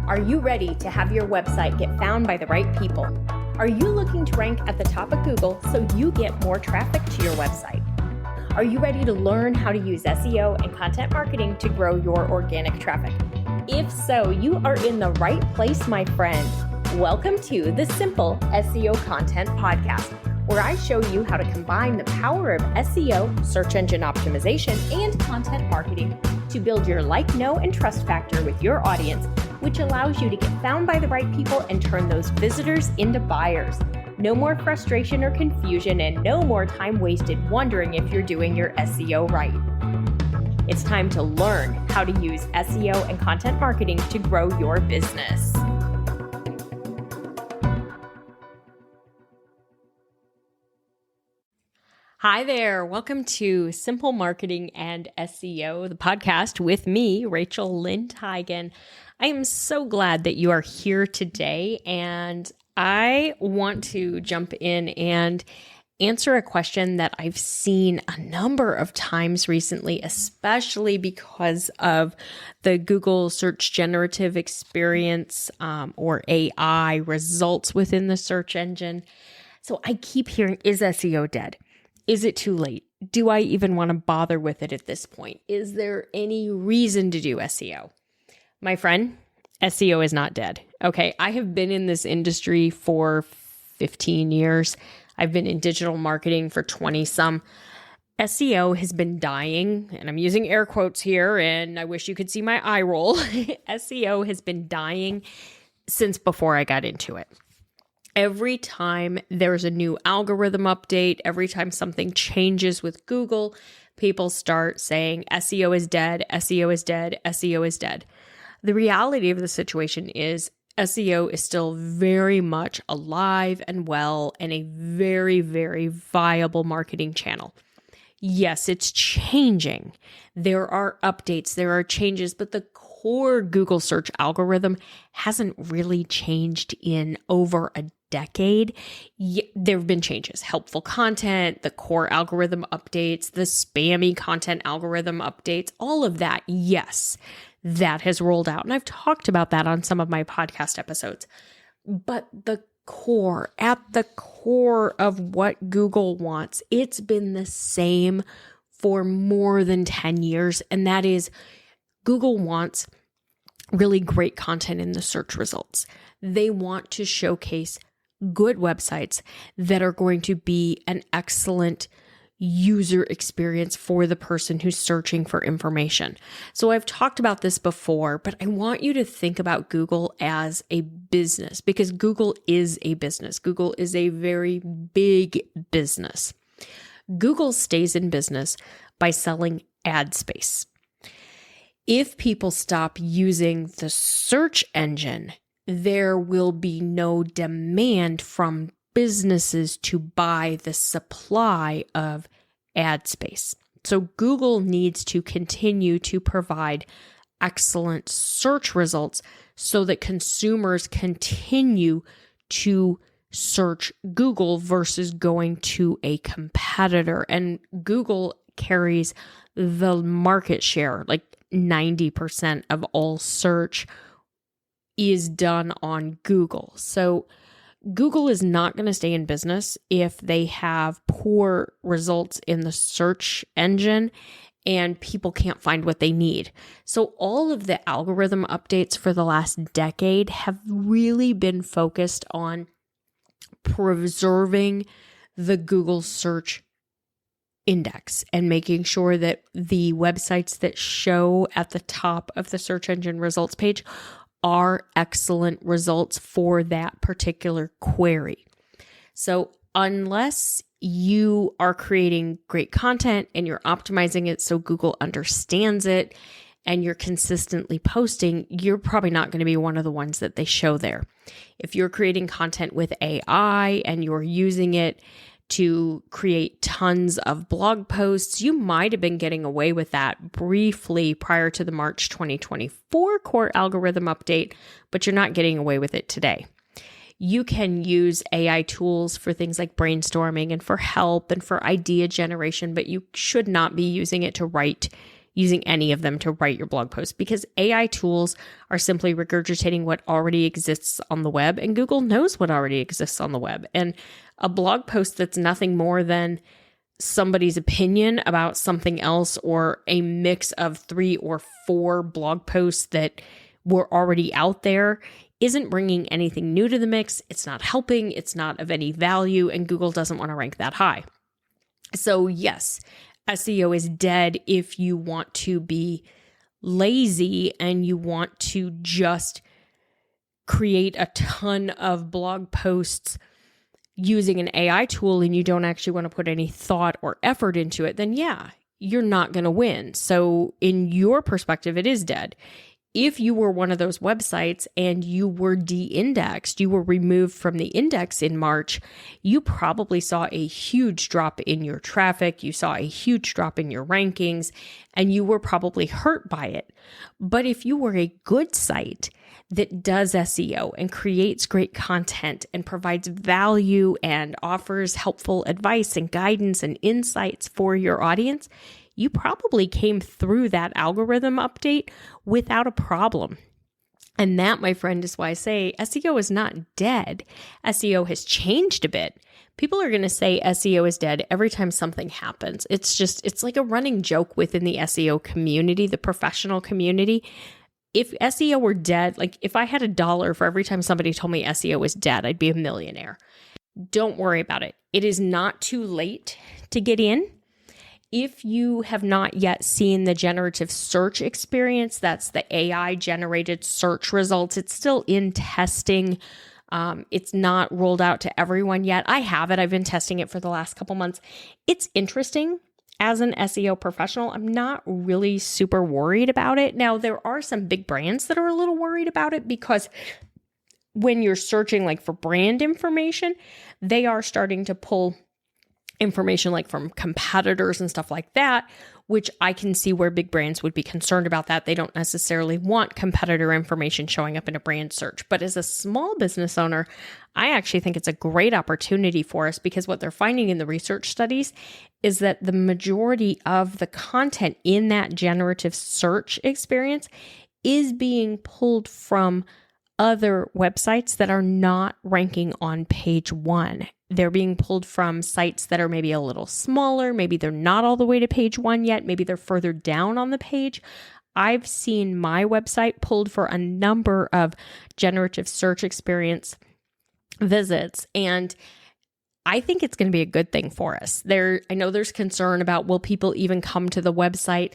Are you ready to have your website get found by the right people? Are you looking to rank at the top of Google so you get more traffic to your website? Are you ready to learn how to use SEO and content marketing to grow your organic traffic? If so, you are in the right place, my friend. Welcome to the Simple SEO Content Podcast, where I show you how to combine the power of SEO, search engine optimization, and content marketing to build your like, know, and trust factor with your audience, which allows you to get found by the right people and turn those visitors into buyers. No more frustration or confusion, and no more time wasted wondering if you're doing your SEO right. It's time to learn how to use SEO and content marketing to grow your business. Hi there. Welcome to Simple Marketing and SEO, the podcast with me, Rachel Lynn Teigen. I am so glad that you are here today, and I want to jump in and answer a question that I've seen a number of times recently, especially because of the Google Search Generative Experience or AI results within the search engine. So I keep hearing, is SEO dead? Is it too late? Do I even want to bother with it at this point? Is there any reason to do SEO? My friend, SEO is not dead. Okay, I have been in this industry for 15 years. I've been in digital marketing for 20 some. SEO has been dying, and I'm using air quotes here, and I wish you could see my eye roll. SEO has been dying since before I got into it. Every time there's a new algorithm update, every time something changes with Google, people start saying SEO is dead, SEO is dead, SEO is dead. The reality of the situation is SEO is still very much alive and well and a very, very viable marketing channel. Yes, it's changing. There are updates, there are changes, but the core Google search algorithm hasn't really changed in over a decade. There have been changes, helpful content, the core algorithm updates, the spammy content algorithm updates, all of that. Yes, that has rolled out. And I've talked about that on some of my podcast episodes. But the core, at the core of what Google wants, it's been the same for more than 10 years. And that is Google wants really great content in the search results. They want to showcase good websites that are going to be an excellent user experience for the person who's searching for information. So I've talked about this before, but I want you to think about Google as a business, because Google is a business. Google is a very big business. Google stays in business by selling ad space. If people stop using the search engine, there will be no demand from businesses to buy the supply of ad space. So Google needs to continue to provide excellent search results so that consumers continue to search Google versus going to a competitor. And Google carries the market share, like 90% of all search is done on Google. So Google is not going to stay in business if they have poor results in the search engine and people can't find what they need. So all of the algorithm updates for the last decade have really been focused on preserving the Google search index and making sure that the websites that show at the top of the search engine results page are excellent results for that particular query. So unless you are creating great content and you're optimizing it so Google understands it and you're consistently posting, you're probably not going to be one of the ones that they show there. If you're creating content with AI and you're using it to create tons of blog posts, you might have been getting away with that briefly prior to the March 2024 core algorithm update, but you're not getting away with it today. You can use AI tools for things like brainstorming and for help and for idea generation, but you should not be using it to write using any of them to write your blog post, because AI tools are simply regurgitating what already exists on the web, and Google knows what already exists on the web. And a blog post that's nothing more than somebody's opinion about something else, or a mix of 3 or 4 blog posts that were already out there, isn't bringing anything new to the mix. It's not helping. It's not of any value, and Google doesn't want to rank that high. So yes, SEO is dead if you want to be lazy and you want to just create a ton of blog posts using an AI tool and you don't actually want to put any thought or effort into it, then yeah, you're not going to win. So in your perspective, it is dead. If you were one of those websites and you were de-indexed, you were removed from the index in March, you probably saw a huge drop in your traffic, you saw a huge drop in your rankings, and you were probably hurt by it. But if you were a good site that does SEO and creates great content and provides value and offers helpful advice and guidance and insights for your audience, you probably came through that algorithm update without a problem. And that, my friend, is why I say SEO is not dead. SEO has changed a bit. People are going to say SEO is dead every time something happens. It's like a running joke within the SEO community, the professional community. If SEO were dead, like if I had $1 for every time somebody told me SEO was dead, I'd be a millionaire. Don't worry about it. It is not too late to get in. If you have not yet seen the generative search experience, that's the AI generated search results. It's still in testing. It's not rolled out to everyone yet. I have it. I've been testing it for the last couple months. It's interesting. As an SEO professional, I'm not really super worried about it. Now, there are some big brands that are a little worried about it because when you're searching like for brand information, they are starting to pull information like from competitors and stuff like that, which I can see where big brands would be concerned about that. They don't necessarily want competitor information showing up in a brand search. But as a small business owner, I actually think it's a great opportunity for us, because what they're finding in the research studies is that the majority of the content in that generative search experience is being pulled from other websites that are not ranking on page 1. They're being pulled from sites that are maybe a little smaller. Maybe they're not all the way to page 1 yet. Maybe they're further down on the page. I've seen my website pulled for a number of generative search experience visits, and I think it's going to be a good thing for us. I know there's concern about, will people even come to the website?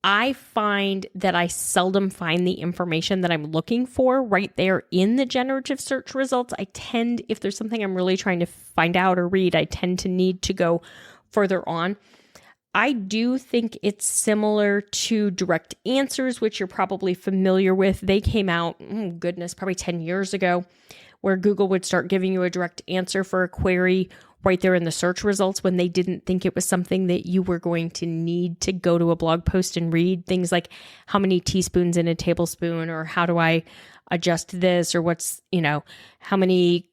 I find that I seldom find the information that I'm looking for right there in the generative search results. If there's something I'm really trying to find out or read, I tend to need to go further on. I do think it's similar to direct answers, which you're probably familiar with. They came out, probably 10 years ago, where Google would start giving you a direct answer for a query right there in the search results when they didn't think it was something that you were going to need to go to a blog post and read. Things like how many teaspoons in a tablespoon, or how do I adjust this, or what's, how many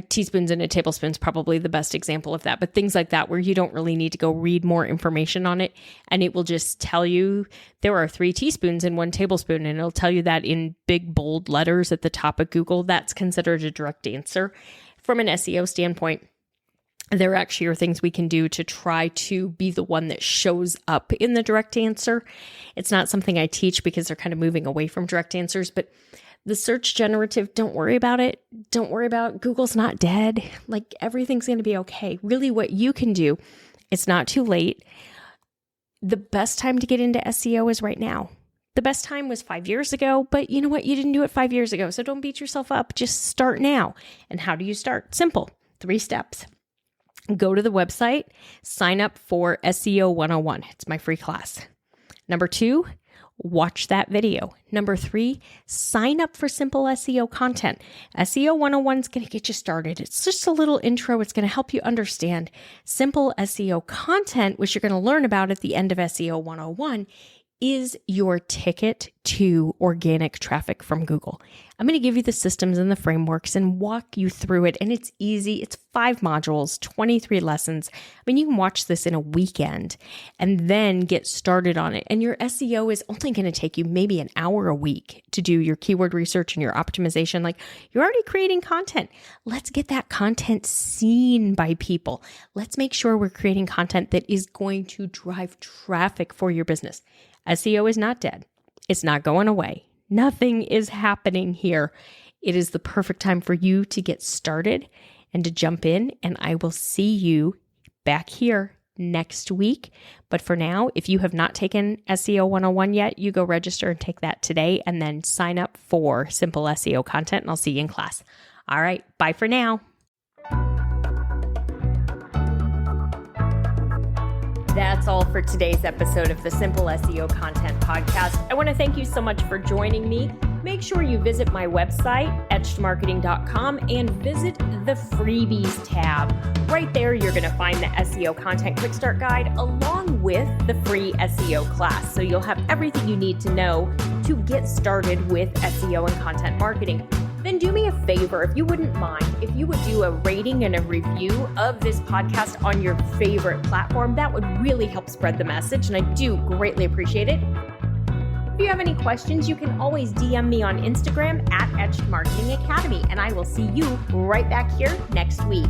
teaspoons in a tablespoon is probably the best example of that. But things like that where you don't really need to go read more information on it, and it will just tell you there are 3 teaspoons in 1 tablespoon, and it'll tell you that in big bold letters at the top of Google. That's considered a direct answer. From an SEO standpoint, there actually are things we can do to try to be the one that shows up in the direct answer. It's not something I teach because they're kind of moving away from direct answers, but the search generative, don't worry about it. Don't worry about it. Google's not dead. Like, everything's going to be okay. Really, what you can do, it's not too late. The best time to get into SEO is right now. The best time was 5 years ago, but you know what? You didn't do it 5 years ago, so don't beat yourself up. Just start now. And how do you start? Simple. 3 steps. Go to the website, sign up for SEO 101. It's my free class. Number 2, watch that video. Number 3, sign up for simple SEO content. SEO 101 is going to get you started. It's just a little intro. It's going to help you understand simple SEO content, which you're going to learn about at the end of SEO 101, is your ticket to organic traffic from Google. I'm going to give you the systems and the frameworks and walk you through it. And it's easy. It's 5 modules, 23 lessons. I mean, you can watch this in a weekend and then get started on it. And your SEO is only going to take you maybe an hour a week to do your keyword research and your optimization. Like, you're already creating content. Let's get that content seen by people. Let's make sure we're creating content that is going to drive traffic for your business. SEO is not dead. It's not going away. Nothing is happening here. It is the perfect time for you to get started and to jump in, and I will see you back here next week. But for now, if you have not taken SEO 101 yet, you go register and take that today, and then sign up for Simple SEO content, and I'll see you in class. All right, bye for now. That's all for today's episode of the Simple SEO Content Podcast. I want to thank you so much for joining me. Make sure you visit my website, etchedmarketing.com, and visit the freebies tab. Right there, you're going to find the SEO Content Quick Start Guide along with the free SEO class. So you'll have everything you need to know to get started with SEO and content marketing. Then do me a favor, if you wouldn't mind, if you would do a rating and a review of this podcast on your favorite platform. That would really help spread the message, and I do greatly appreciate it. If you have any questions, you can always DM me on Instagram at Etched Marketing Academy, and I will see you right back here next week.